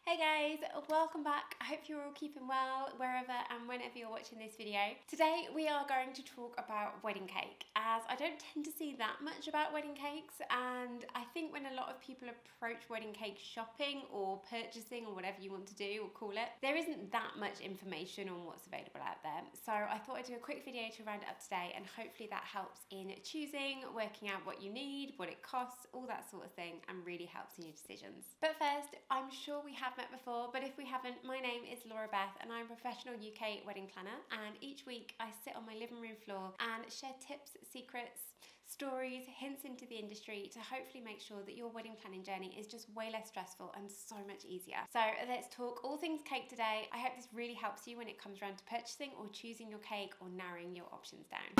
Hey guys, welcome back. I hope you're all keeping well wherever and whenever you're watching this video. Today we are going to talk about wedding cake, as I don't tend to see that much about wedding cakes, and I think when a lot of people approach wedding cake shopping or purchasing or whatever you want to do or call it, there isn't that much information on what's available out there. So I thought I'd do a quick video to round it up today, and hopefully that helps in choosing, working out what you need, what it costs, all that sort of thing, and really helps in your decisions. But first, I'm sure we have met before, but if we haven't, my name is Laura Beth and I'm a professional UK wedding planner, and each week I sit on my living room floor and share tips, secrets, stories, hints into the industry to hopefully make sure that your wedding planning journey is just way less stressful and so much easier. So let's talk all things cake today. I hope this really helps you when it comes around to purchasing or choosing your cake or narrowing your options down.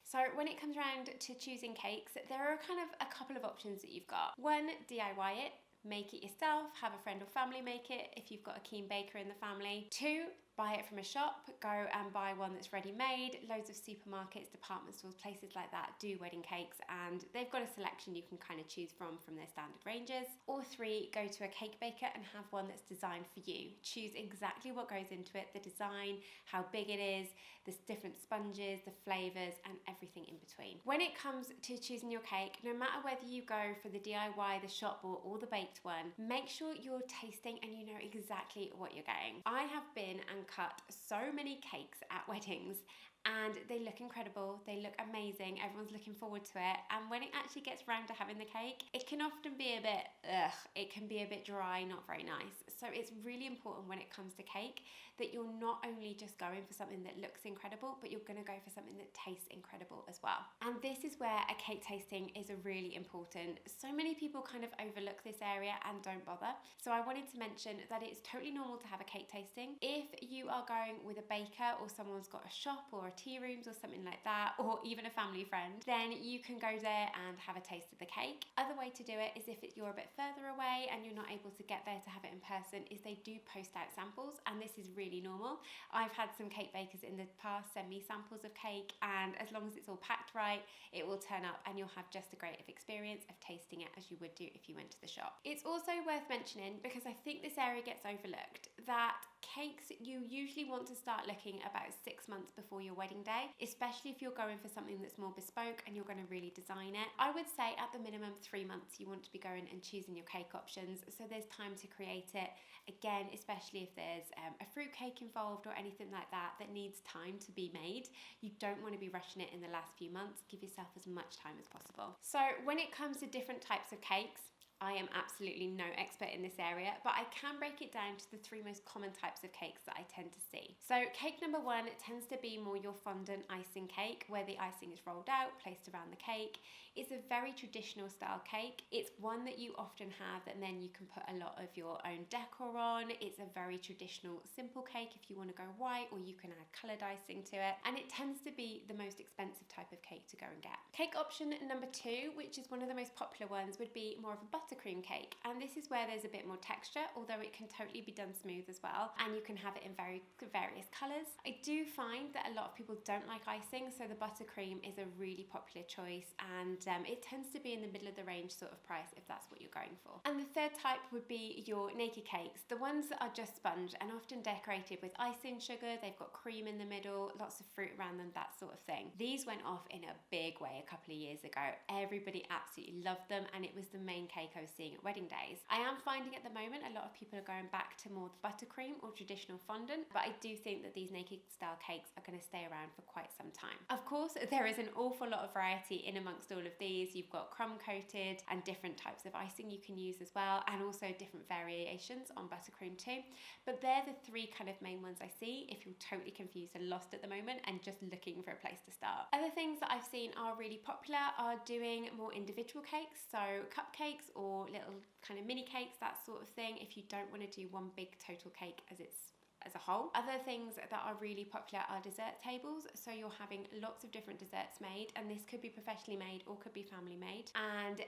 So when it comes around to choosing cakes, there are kind of a couple of options that you've got. One, DIY it. Make it yourself, have a friend or family make it if you've got a keen baker in the family. Two, buy it from a shop, go and buy one that's ready made. Loads of supermarkets, department stores, places like that do wedding cakes, and they've got a selection you can kind of choose from their standard ranges. Or three, go to a cake baker and have one that's designed for you. Choose exactly what goes into it, the design, how big it is, the different sponges, the flavours, and everything in between. When it comes to choosing your cake, no matter whether you go for the DIY, the shop bought, or the baked one, make sure you're tasting and you know exactly what you're getting. I have been and cut so many cakes at weddings, and they look incredible, they look amazing, everyone's looking forward to it, and when it actually gets round to having the cake, it can often be a bit it can be a bit dry, not very nice. So it's really important when it comes to cake that you're not only just going for something that looks incredible, but you're going to go for something that tastes incredible as well. And this is where a cake tasting is really important. So many people kind of overlook this area and don't bother. So I wanted to mention that it's totally normal to have a cake tasting. If you are going with a baker or someone's got a shop or a tea rooms or something like that, or even a family friend, then you can go there and have a taste of the cake. Other way to do it is if you're a bit further away and you're not able to get there to have it in person, is they do post out samples, and this is really normal. I've had some cake bakers in the past send me samples of cake, and as long as it's all packed right, it will turn up and you'll have just a great experience of tasting it as you would do if you went to the shop. It's also worth mentioning, because I think this area gets overlooked, that cakes you usually want to start looking about 6 months before your wedding day, especially if you're going for something that's more bespoke and you're going to really design it. I would say at the minimum 3 months you want to be going and choosing your cake options, so there's time to create it. Again, especially if there's a fruit cake involved or anything like that that needs time to be made, you don't want to be rushing it in the last few months. Give yourself as much time as possible. So when it comes to different types of cakes, I am absolutely no expert in this area, but I can break it down to the 3 most common types of cakes that I tend to see. So cake number 1 tends to be more your fondant icing cake, where the icing is rolled out, placed around the cake. It's a very traditional style cake. It's one that you often have and then you can put a lot of your own decor on. It's a very traditional simple cake if you want to go white, or you can add coloured icing to it, and it tends to be the most expensive type of cake to go and get. Cake option number 2, which is one of the most popular ones, would be more of a buttercream cake, and this is where there's a bit more texture, although it can totally be done smooth as well, and you can have it in various colours. I do find that a lot of people don't like icing, so the buttercream is a really popular choice, and it tends to be in the middle of the range sort of price if that's what you're going for. And the third type would be your naked cakes, the ones that are just sponge and often decorated with icing sugar. They've got cream in the middle, lots of fruit around them, that sort of thing. These went off in a big way a couple of years ago. Everybody absolutely loved them, and it was the main cake I was seeing at wedding days. I am finding at the moment a lot of people are going back to more the buttercream or traditional fondant, but I do think that these naked style cakes are going to stay around for quite some time. Of course, there is an awful lot of variety in amongst all of these. You've got crumb coated and different types of icing you can use as well, and also different variations on buttercream too. But they're the 3 kind of main ones I see if you're totally confused and lost at the moment and just looking for a place to start. Other things that I've seen are really popular are doing more individual cakes, so cupcakes or little kind of mini cakes, that sort of thing, if you don't want to do one big total cake, as it's as a whole. Other things that are really popular are dessert tables. So you're having lots of different desserts made, and this could be professionally made or could be family made, and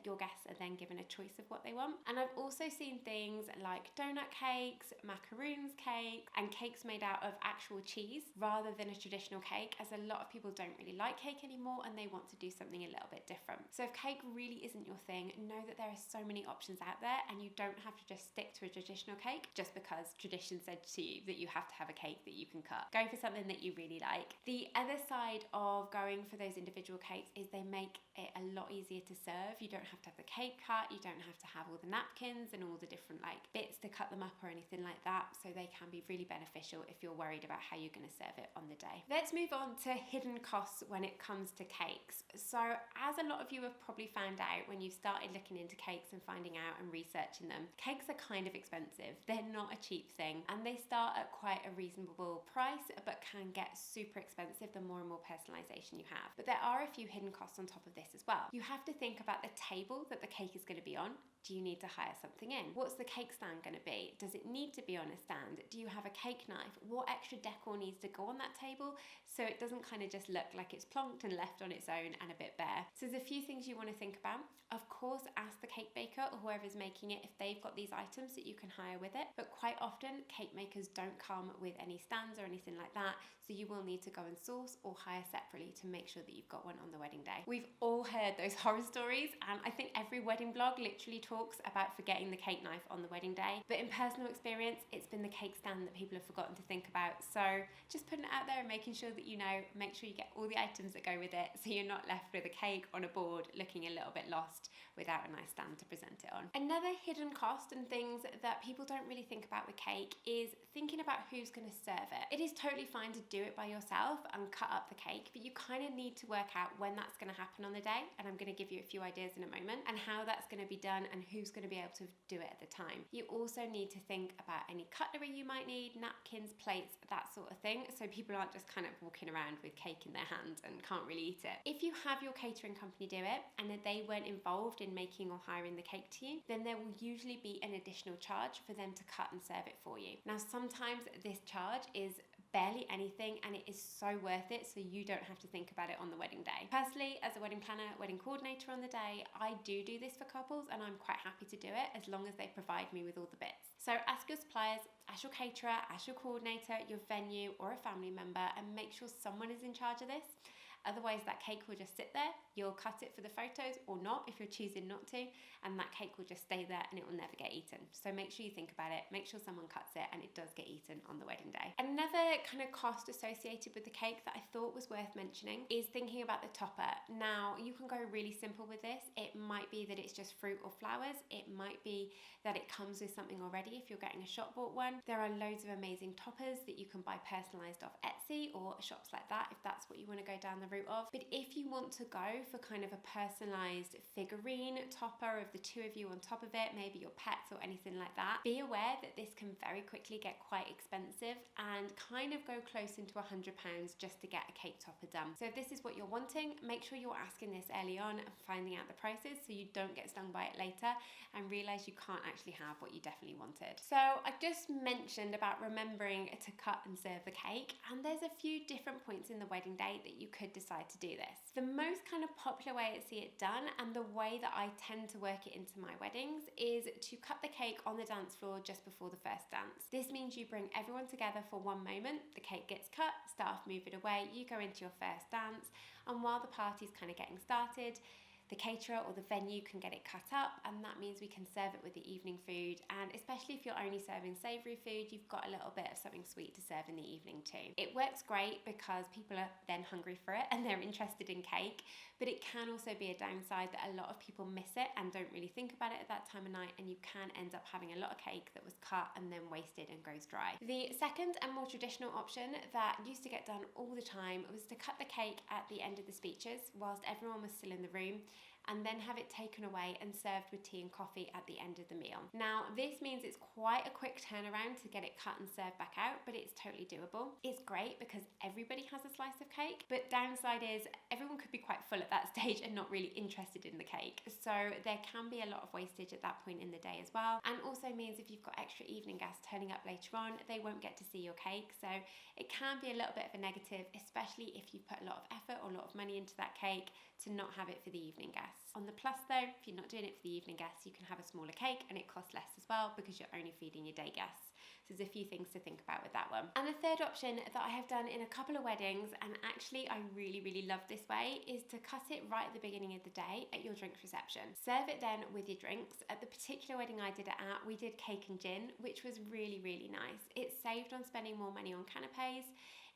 your guests are then given a choice of what they want. And I've also seen things like donut cakes, macaroons cake, and cakes made out of actual cheese rather than a traditional cake, as a lot of people don't really like cake anymore and they want to do something a little bit different. So if cake really isn't your thing, know that there are so many options out there, and you don't have to just stick to a traditional cake just because tradition said to you that you have to have a cake that you can cut. Go for something that you really like. The other side of going for those individual cakes is they make it a lot easier to serve. You don't have to have the cake cut, you don't have to have all the napkins and all the different bits to cut them up or anything like that, so they can be really beneficial if you're worried about how you're going to serve it on the day. Let's move on to hidden costs when it comes to cakes. So as a lot of you have probably found out when you've started looking into cakes and finding out and researching them, cakes are kind of expensive. They're not a cheap thing, and they start at quite a reasonable price but can get super expensive the more and more personalization you have. But there are a few hidden costs on top of this as well. You have to think about the table that the cake is going to be on. Do you need to hire something in? What's the cake stand going to be? Does it need to be on a stand? Do you have a cake knife? What extra decor needs to go on that table so it doesn't kind of just look like it's plonked and left on its own and a bit bare? So there's a few things you want to think about. Of course, ask the cake baker or whoever's making it if they've got these items that you can hire with it. But quite often, cake makers don't come with any stands or anything like that, so you will need to go and source or hire separately to make sure that you've got one on the wedding day. We've all heard those horror stories, and I think every wedding blog literally talks about forgetting the cake knife on the wedding day. But in personal experience, it's been the cake stand that people have forgotten to think about. So just putting it out there and making sure that you know, make sure you get all the items that go with it so you're not left with a cake on a board looking a little bit lost without a nice stand to present it on. Another hidden cost and things that people don't really think about with cake is thinking about who's going to serve it. It is totally fine to do it by yourself and cut up the cake, but you kind of need to work out when that's going to happen on the day, and I'm going to give you a few ideas in a moment, and how that's going to be done and who's going to be able to do it at the time. You also need to think about any cutlery you might need, napkins, plates, that sort of thing, so people aren't just kind of walking around with cake in their hand and can't really eat it. If you have your catering company do it and they weren't involved in making or hiring the cake to you, then there will usually be an additional charge for them to cut and serve it for you. Now, sometimes this charge is barely anything and it is so worth it, so you don't have to think about it on the wedding day. Personally, as a wedding planner, wedding coordinator on the day, I do this for couples, and I'm quite happy to do it as long as they provide me with all the bits. So ask your suppliers, ask your caterer, ask your coordinator, your venue or a family member, and make sure someone is in charge of this. Otherwise, that cake will just sit there. You'll cut it for the photos or not if you're choosing not to, and that cake will just stay there and it will never get eaten. So make sure you think about it, make sure someone cuts it and it does get eaten on the wedding day. Another kind of cost associated with the cake that I thought was worth mentioning is thinking about the topper. Now, you can go really simple with this. It might be that it's just fruit or flowers. It might be that it comes with something already if you're getting a shop bought one. There are loads of amazing toppers that you can buy personalized off Etsy or shops like that if that's what you want to go down the route of. But if you want to go for kind of a personalized figurine topper of the two of you on top of it, maybe your pets or anything like that, be aware that this can very quickly get quite expensive and kind of go close into £100 just to get a cake topper done. So if this is what you're wanting, make sure you're asking this early on and finding out the prices so you don't get stung by it later and realize you can't actually have what you definitely wanted. So I just mentioned about remembering to cut and serve the cake, and there's a few different points in the wedding day that you could decide to do this. The most kind of popular way I see it done, and the way that I tend to work it into my weddings, is to cut the cake on the dance floor just before the first dance. This means you bring everyone together for one moment, the cake gets cut, staff move it away, you go into your first dance, and while the party's kind of getting started, the caterer or the venue can get it cut up, and that means we can serve it with the evening food. And especially if you're only serving savoury food, you've got a little bit of something sweet to serve in the evening too. It works great because people are then hungry for it and they're interested in cake, but it can also be a downside that a lot of people miss it and don't really think about it at that time of night, and you can end up having a lot of cake that was cut and then wasted and goes dry. The second and more traditional option that used to get done all the time was to cut the cake at the end of the speeches whilst everyone was still in the room, and then have it taken away and served with tea and coffee at the end of the meal. Now, this means it's quite a quick turnaround to get it cut and served back out, but it's totally doable. It's great because everybody has a slice of cake, but downside is everyone could be quite full at that stage and not really interested in the cake. So there can be a lot of wastage at that point in the day as well, and also means if you've got extra evening guests turning up later on, they won't get to see your cake. So it can be a little bit of a negative, especially if you put a lot of effort or a lot of money into that cake, to not have it for the evening guests. On the plus though, if you're not doing it for the evening guests, you can have a smaller cake and it costs less as well because you're only feeding your day guests. So there's a few things to think about with that one. And the third option that I have done in a couple of weddings, and actually I really love this way, is to cut it right at the beginning of the day at your drinks reception. Serve it then with your drinks. At the particular wedding I did it at, we did cake and gin, which was really nice. It saved on spending more money on canapes.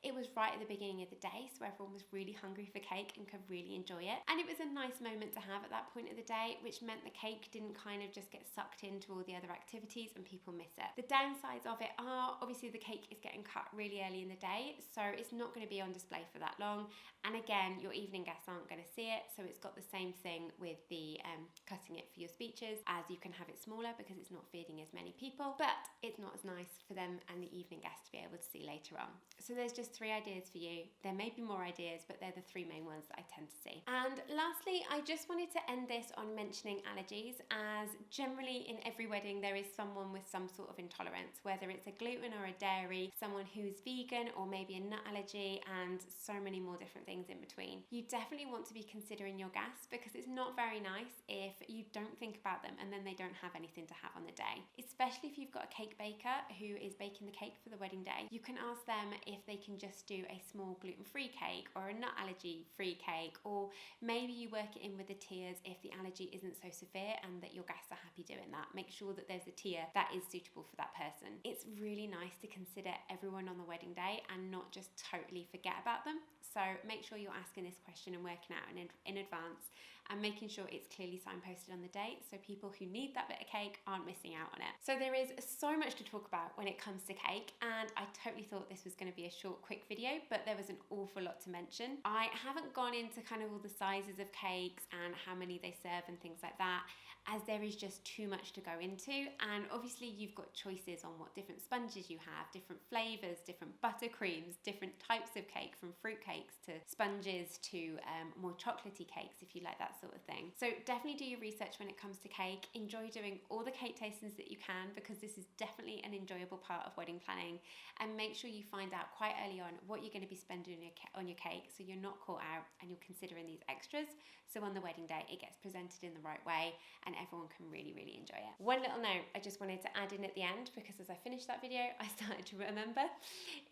It was right at the beginning of the day, so everyone was really hungry for cake and could really enjoy it. And it was a nice moment to have at that point of the day, which meant the cake didn't kind of just get sucked into all the other activities and people miss it. The downsides of it are, obviously the cake is getting cut really early in the day, so it's not going to be on display for that long. And again, your evening guests aren't going to see it, so it's got the same thing with the cutting it for your speeches, as you can have it smaller because it's not feeding as many people, but it's not as nice for them and the evening guests to be able to see later on. So there's just 3 ideas for you. There may be more ideas, but they're the 3 main ones that I tend to see. And lastly, I just wanted to end this on mentioning allergies, as generally in every wedding there is someone with some sort of intolerance, whether it's a gluten or a dairy, someone who's vegan, or maybe a nut allergy, and so many more different things in between. You definitely want to be considering your guests, because it's not very nice if you don't think about them and then they don't have anything to have on the day. Especially if you've got a cake baker who is baking the cake for the wedding day, you can ask them if they can just do a small gluten-free cake or a nut allergy-free cake, or maybe you work it in with the tiers if the allergy isn't so severe and that your guests are happy doing that. Make sure that there's a tier that is suitable for that person. It's really nice to consider everyone on the wedding day and not just totally forget about them. So make sure you're asking this question and working out in advance, and making sure it's clearly signposted on the date so people who need that bit of cake aren't missing out on it. So there is so much to talk about when it comes to cake, and I totally thought this was going to be a short, quick video, but there was an awful lot to mention. I haven't gone into kind of all the sizes of cakes and how many they serve and things like that, as there is just too much to go into. And obviously you've got choices on what different sponges you have, different flavours, different buttercreams, different types of cake, from fruit cakes to sponges to more chocolatey cakes, if you like that sort of thing. So definitely do your research when it comes to cake. Enjoy doing all the cake tastings that you can, because this is definitely an enjoyable part of wedding planning. And make sure you find out quite early on what you're going to be spending on your cake, so you're not caught out and you're considering these extras, so on the wedding day it gets presented in the right way and everyone can really enjoy it. One little note I just wanted to add in at the end, because as I finished that video I started to remember,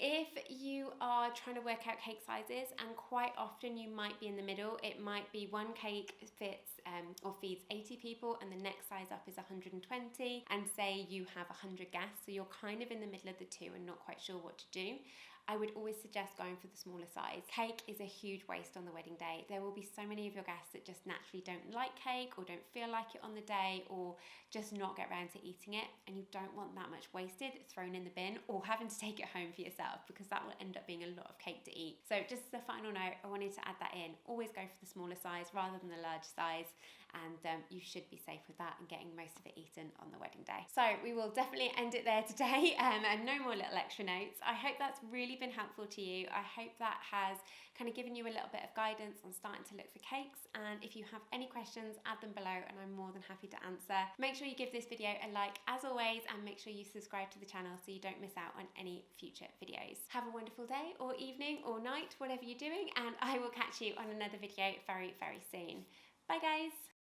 if you are trying to work out cake sizes, and quite often you might be in the middle, it might be one cake fits or feeds 80 people and the next size up is 120, and say you have 100 guests, so you're kind of in the middle of the two and not quite sure what to do, I would always suggest going for the smaller size. Cake is a huge waste on the wedding day. There will be so many of your guests that just naturally don't like cake, or don't feel like it on the day, or just not get around to eating it, and you don't want that much wasted thrown in the bin or having to take it home for yourself, because that will end up being a lot of cake to eat. So just as a final note, I wanted to add that in. Always go for the smaller size rather than the large size, and you should be safe with that and getting most of it eaten on the wedding day. So we will definitely end it there today, and no more little extra notes. I hope that's really been helpful to you. I hope that has kind of given you a little bit of guidance on starting to look for cakes, and if you have any questions, add them below and I'm more than happy to answer. Make sure you give this video a like as always, and make sure you subscribe to the channel so you don't miss out on any future videos. Have a wonderful day or evening or night, whatever you're doing, and I will catch you on another video very soon. Bye guys!